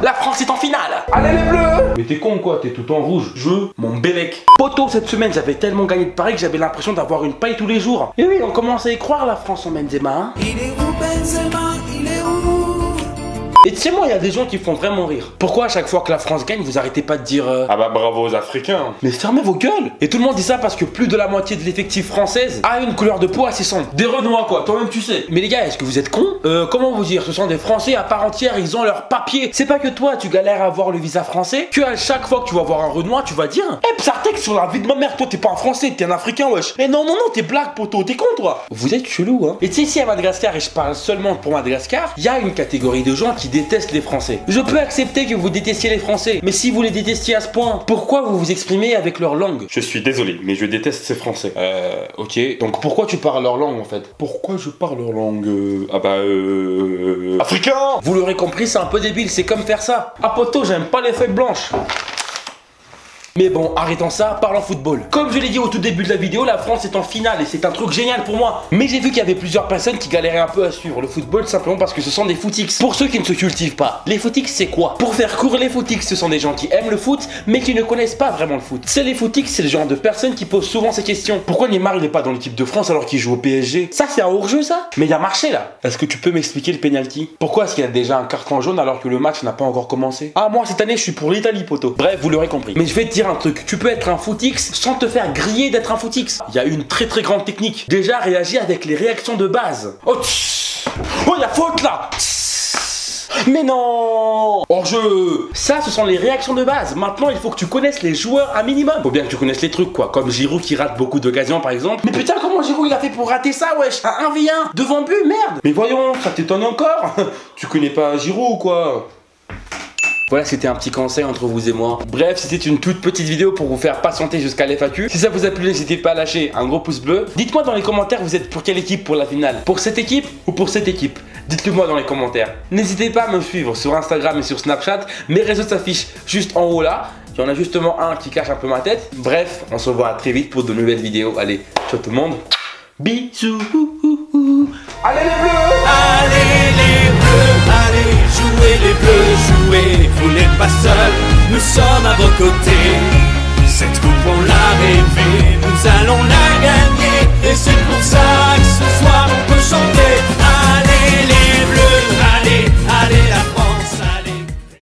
La France est en finale. Allez les bleus. Mais t'es con quoi, t'es tout en rouge. Je m'en bélec. Poto, cette semaine j'avais tellement gagné de paris que j'avais l'impression d'avoir une paille tous les jours. Et oui, on commence à y croire la France en Benzema hein. Il est où Benzema? Il est où? Et tu sais moi, il y a des gens qui font vraiment rire. Pourquoi à chaque fois que la France gagne, vous arrêtez pas de dire Ah bah bravo aux Africains. mais fermez vos gueules. Et tout le monde dit ça parce que plus de la moitié de l'effectif française a une couleur de peau assez sombre. Des Renois quoi, toi-même tu sais. Mais les gars, est-ce que vous êtes cons? Comment vous dire? Ce sont des Français à part entière, ils ont leurs papiers. C'est pas que toi tu galères à avoir le visa français, que à chaque fois que tu vas voir un Renois, tu vas dire Eh Psartek sur la vie de ma mère, toi t'es pas un Français, t'es un Africain wesh. Eh non, t'es blague poto, t'es con toi. Vous êtes chelou hein. Et tu sais ici à Madagascar, et je parle seulement pour Madagascar, il y a une catégorie de gens qui détestent les Français. Je peux accepter que vous détestiez les Français, mais si vous les détestiez à ce point, pourquoi vous vous exprimez avec leur langue? Je suis désolé, mais je déteste ces Français. Ok, donc pourquoi tu parles leur langue en fait? Pourquoi je parle leur langue africain. Vous l'aurez compris, c'est un peu débile, c'est comme faire ça. Ah poto, j'aime pas les feuilles blanches. Mais bon, arrêtons ça, parlons football. Comme je l'ai dit au tout début de la vidéo, la France est en finale et c'est un truc génial pour moi. Mais j'ai vu qu'il y avait plusieurs personnes qui galéraient un peu à suivre le football simplement parce que ce sont des footix. Pour ceux qui ne se cultivent pas, les footix c'est quoi? Pour faire court, les footix ce sont des gens qui aiment le foot mais qui ne connaissent pas vraiment le foot. C'est les footix, c'est le genre de personnes qui posent souvent ces questions. Pourquoi Neymar il est pas dans l'équipe de France alors qu'il joue au PSG? Ça c'est un hors-jeu ça? Mais il a marché là. Est-ce que tu peux m'expliquer le penalty? Pourquoi est-ce qu'il y a déjà un carton jaune alors que le match n'a pas encore commencé? Ah moi cette année je suis pour l'Italie poto. Bref, vous l'aurez compris. Mais je vais te dire un truc, tu peux être un footix sans te faire griller d'être un footix. Il y a une très grande technique. Déjà réagis avec les réactions de base. Oh tch. Oh il y a faute là. Mais non! Hors-jeu! Ça, ce sont les réactions de base. Maintenant, il faut que tu connaisses les joueurs un minimum. Faut bien que tu connaisses les trucs, quoi. Comme Giroud qui rate beaucoup d'occasions, par exemple. Mais putain, comment Giroud il a fait pour rater ça, wesh? Un 1v1 devant but, merde! Mais voyons, ça t'étonne encore? Tu connais pas Giroud ou quoi? Voilà, c'était un petit conseil entre vous et moi. Bref, c'était une toute petite vidéo pour vous faire patienter jusqu'à l'FAQ. Si ça vous a plu, n'hésitez pas à lâcher un gros pouce bleu. Dites-moi dans les commentaires, vous êtes pour quelle équipe pour la finale? Pour cette équipe ou pour cette équipe? Dites-le moi dans les commentaires. N'hésitez pas à me suivre sur Instagram et sur Snapchat. Mes réseaux s'affichent juste en haut là. Il y en a justement un qui cache un peu ma tête. Bref, on se voit très vite pour de nouvelles vidéos. Allez, ciao tout le monde. Bisous. Allez les bleus! Allez les bleus, allez jouer les bleus, jouer, vous n'êtes pas seuls, nous sommes à vos côtés.